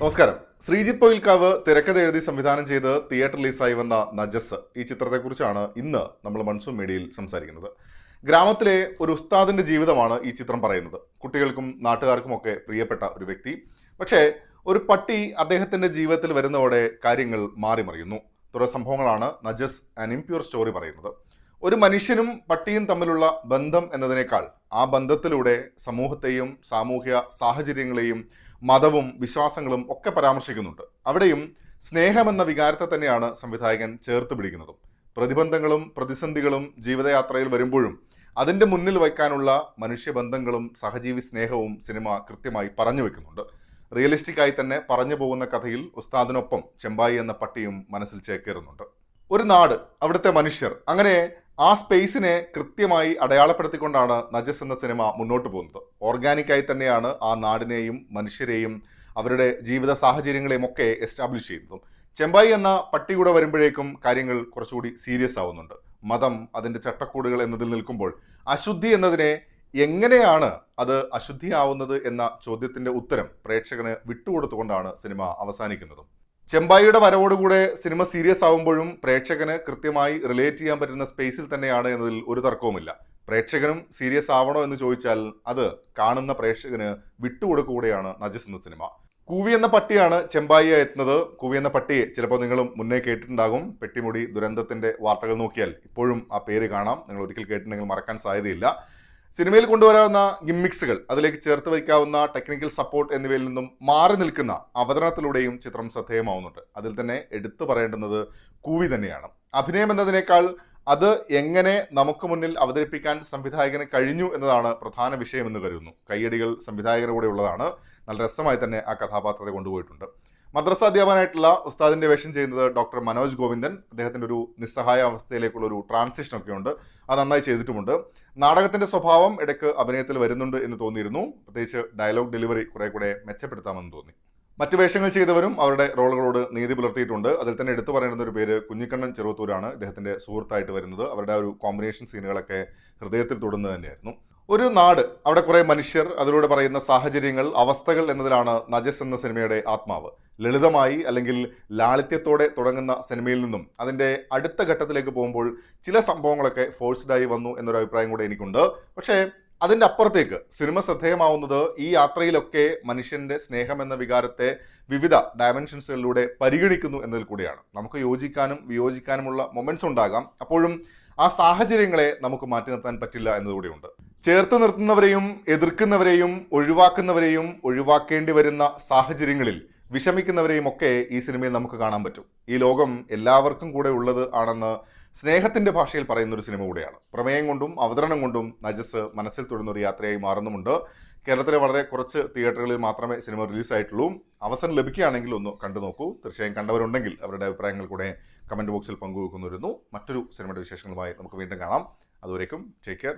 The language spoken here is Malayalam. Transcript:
നമസ്കാരം. ശ്രീജിത്ത് പൊയിൽക്കാവ് തിരക്കഥ എഴുതി സംവിധാനം ചെയ്ത് തിയേറ്റർ റിലീസായി വന്ന നജസ് ഈ ചിത്രത്തെക്കുറിച്ചാണ് ഇന്ന് നമ്മൾ മൺസൂൺ മീഡിയയിൽ സംസാരിക്കുന്നത്. ഗ്രാമത്തിലെ ഒരു ഉസ്താദിന്റെ ജീവിതമാണ് ഈ ചിത്രം പറയുന്നത്. കുട്ടികൾക്കും നാട്ടുകാർക്കുമൊക്കെ പ്രിയപ്പെട്ട ഒരു വ്യക്തി. പക്ഷേ ഒരു പട്ടി അദ്ദേഹത്തിന്റെ ജീവിതത്തിൽ വരുന്നതോടെ കാര്യങ്ങൾ മാറിമറിയുന്നു. തുടർ സംഭവങ്ങളാണ് നജസ് ആൻ ഇംപ്യൂർ സ്റ്റോറി പറയുന്നത്. ഒരു മനുഷ്യനും പട്ടിയും തമ്മിലുള്ള ബന്ധം എന്നതിനേക്കാൾ ആ ബന്ധത്തിലൂടെ സമൂഹത്തെയും സാമൂഹ്യ സാഹചര്യങ്ങളെയും മതവും വിശ്വാസങ്ങളും ഒക്കെ പരാമർശിക്കുന്നുണ്ട്. അവിടെയും സ്നേഹമെന്ന വികാരത്തെ തന്നെയാണ് സംവിധായകൻ ചേർത്ത് പിടിക്കുന്നതും. പ്രതിബന്ധങ്ങളും പ്രതിസന്ധികളും ജീവിതയാത്രയിൽ വരുമ്പോഴും അതിൻ്റെ മുന്നിൽ വയ്ക്കാനുള്ള മനുഷ്യബന്ധങ്ങളും സഹജീവി സ്നേഹവും സിനിമ കൃത്യമായി പറഞ്ഞു വെക്കുന്നുണ്ട്. റിയലിസ്റ്റിക് ആയി തന്നെ പറഞ്ഞു പോകുന്ന കഥയിൽ ഉസ്താദിനൊപ്പം ചെമ്പായി എന്ന പട്ടിയും മനസ്സിൽ ചേക്കേറുന്നുണ്ട്. ഒരു നാട്, അവിടുത്തെ മനുഷ്യർ, അങ്ങനെ ആ സ്പേസിനെ കൃത്യമായി അടയാളപ്പെടുത്തിക്കൊണ്ടാണ് നജസ് എന്ന സിനിമ മുന്നോട്ട് പോകുന്നത്. ഓർഗാനിക്കായി തന്നെയാണ് ആ നാടിനെയും മനുഷ്യരെയും അവരുടെ ജീവിത സാഹചര്യങ്ങളെയും ഒക്കെ എസ്റ്റാബ്ലിഷ് ചെയ്യുന്നതും. ചെമ്പായി എന്ന പട്ടി കൂടെ വരുമ്പോഴേക്കും കാര്യങ്ങൾ കുറച്ചുകൂടി സീരിയസ് ആവുന്നുണ്ട്. മതം, അതിൻ്റെ ചട്ടക്കൂടുകൾ എന്നതിൽ നിൽക്കുമ്പോൾ അശുദ്ധി എന്നതിനെ എങ്ങനെയാണ് അത് അശുദ്ധിയാവുന്നത് എന്ന ചോദ്യത്തിന്റെ ഉത്തരം പ്രേക്ഷകന് വിട്ടുകൊടുത്തുകൊണ്ടാണ് സിനിമ അവസാനിക്കുന്നതും. ചെമ്പായിയുടെ വരവോടുകൂടെ സിനിമ സീരിയസ് ആവുമ്പോഴും പ്രേക്ഷകന് കൃത്യമായി റിലേറ്റ് ചെയ്യാൻ പറ്റുന്ന സ്പേസിൽ തന്നെയാണ് എന്നതിൽ ഒരു തർക്കവുമില്ല. പ്രേക്ഷകനും സീരിയസ് ആവണോ എന്ന് ചോദിച്ചാൽ അത് കാണുന്ന പ്രേക്ഷകന് വിട്ടുകൊടുക്കുകയാണ് നജസ് എന്ന സിനിമ. കൂവി എന്ന പട്ടിയാണ് ചെമ്പായിയെ എത്തുന്നത്. കൂവി എന്ന പട്ടിയെ ചിലപ്പോൾ നിങ്ങളും മുന്നേ കേട്ടിട്ടുണ്ടാകും. പെട്ടിമുടി ദുരന്തത്തിന്റെ വാർത്തകൾ നോക്കിയാൽ ഇപ്പോഴും ആ പേര് കാണാം. നിങ്ങൾ ഒരിക്കൽ കേട്ടിട്ടുണ്ടെങ്കിൽ മറക്കാൻ സാധ്യതയില്ല. സിനിമയിൽ കൊണ്ടുവരാവുന്ന ഗിമ്മിക്സുകൾ, അതിലേക്ക് ചേർത്ത് വയ്ക്കാവുന്ന ടെക്നിക്കൽ സപ്പോർട്ട് എന്നിവയിൽ നിന്നും മാറി നിൽക്കുന്ന അവതരണത്തിലൂടെയും ചിത്രം ശ്രദ്ധേയമാവുന്നുണ്ട്. അതിൽ തന്നെ എടുത്തു പറയേണ്ടുന്നത് കൂവി തന്നെയാണ്. അഭിനയം എന്നതിനേക്കാൾ അത് എങ്ങനെ നമുക്ക് മുന്നിൽ അവതരിപ്പിക്കാൻ സംവിധായകന് കഴിഞ്ഞു എന്നതാണ് പ്രധാന വിഷയമെന്ന് കരുതുന്നു. കയ്യടികൾ സംവിധായകരുടെ കൂടെ ഉള്ളതാണ്. നല്ല രസമായി തന്നെ ആ കഥാപാത്രത്തെ കൊണ്ടുപോയിട്ടുണ്ട്. മദ്രസ അധ്യാപകനായിട്ടുള്ള ഉസ്താദിന്റെ വേഷം ചെയ്യുന്നത് ഡോക്ടർ മനോജ് ഗോവിന്ദൻ. അദ്ദേഹത്തിന്റെ ഒരു നിസ്സഹായ അവസ്ഥയിലേക്കുള്ള ഒരു ട്രാൻസിഷൻ ഒക്കെ ഉണ്ട്. അത് നന്നായി ചെയ്തിട്ടുമുണ്ട്. നാടകത്തിന്റെ സ്വഭാവം ഇടയ്ക്ക് അഭിനയത്തിൽ വരുന്നുണ്ട് എന്ന് തോന്നിയിരുന്നു. പ്രത്യേകിച്ച് ഡയലോഗ് ഡെലിവറി കുറെ കൂടെ മെച്ചപ്പെടുത്താമെന്ന് തോന്നി. മറ്റു വേഷങ്ങൾ ചെയ്തവരും അവരുടെ റോളുകളോട് നീതി പുലർത്തിയിട്ടുണ്ട്. അതിൽ തന്നെ എടുത്തു പറയേണ്ടുന്ന ഒരു പേര് കുഞ്ഞിക്കണ്ണൻ ചെറുവത്തൂരാണ്, ഇദ്ദേഹത്തിന്റെ സുഹൃത്തായിട്ട് വരുന്നത്. അവരുടെ ആ ഒരു കോമ്പിനേഷൻ സീനുകളൊക്കെ ഹൃദയത്തിൽ തൊടുന്നത് തന്നെയായിരുന്നു. ഒരു നാട്, അവിടെ കുറെ മനുഷ്യർ, അതിലൂടെ പറയുന്ന സാഹചര്യങ്ങൾ, അവസ്ഥകൾ എന്നതിലാണ് നജസ് എന്ന സിനിമയുടെ ആത്മാവ്. ലളിതമായി അല്ലെങ്കിൽ ലാളിത്യത്തോടെ തുടങ്ങുന്ന സിനിമയിൽ നിന്നും അതിൻ്റെ അടുത്ത ഘട്ടത്തിലേക്ക് പോകുമ്പോൾ ചില സംഭവങ്ങളൊക്കെ ഫോഴ്സ്ഡായി വന്നു എന്നൊരു അഭിപ്രായം കൂടെ എനിക്കുണ്ട്. പക്ഷേ അതിൻ്റെ അപ്പുറത്തേക്ക് സിനിമ ശ്രദ്ധേയമാവുന്നത് ഈ യാത്രയിലൊക്കെ മനുഷ്യൻ്റെ സ്നേഹം എന്ന വികാരത്തെ വിവിധ ഡയമെൻഷൻസുകളിലൂടെ പരിഗണിക്കുന്നു എന്നതിൽ കൂടിയാണ്. നമുക്ക് യോജിക്കാനും വിയോജിക്കാനുമുള്ള മൊമെന്റ്സ് ഉണ്ടാകാം. അപ്പോഴും ആ സാഹചര്യങ്ങളെ നമുക്ക് മാറ്റി നിർത്താൻ പറ്റില്ല എന്നതുകൂടിയുണ്ട്. ചേർത്ത് നിർത്തുന്നവരെയും എതിർക്കുന്നവരെയും ഒഴിവാക്കുന്നവരെയും ഒഴിവാക്കേണ്ടി വരുന്ന സാഹചര്യങ്ങളിൽ വിഷമിക്കുന്നവരെയും ഒക്കെ ഈ സിനിമയിൽ നമുക്ക് കാണാൻ പറ്റും. ഈ ലോകം എല്ലാവർക്കും കൂടെ ഉള്ളത് ആണെന്ന് സ്നേഹത്തിന്റെ ഭാഷയിൽ പറയുന്ന ഒരു സിനിമ കൂടെയാണ്. പ്രമേയം കൊണ്ടും അവതരണം കൊണ്ടും നജസ് മനസ്സിൽ തൊടുന്ന ഒരു യാത്രയായി മാറുന്നുമുണ്ട്. കേരളത്തിലെ വളരെ കുറച്ച് തിയേറ്ററുകളിൽ മാത്രമേ സിനിമ റിലീസായിട്ടുള്ളൂ. അവസരം ലഭിക്കുകയാണെങ്കിൽ ഒന്ന് കണ്ടു നോക്കൂ. തീർച്ചയായും കണ്ടവരുണ്ടെങ്കിൽ അവരുടെ അഭിപ്രായങ്ങൾ കൂടെ കമന്റ് ബോക്സിൽ പങ്കുവെക്കുന്നിരുന്നു. മറ്റൊരു സിനിമയുടെ വിശേഷങ്ങളുമായി നമുക്ക് വീണ്ടും കാണാം. അതുവരേക്കും ടേക്ക് കെയർ.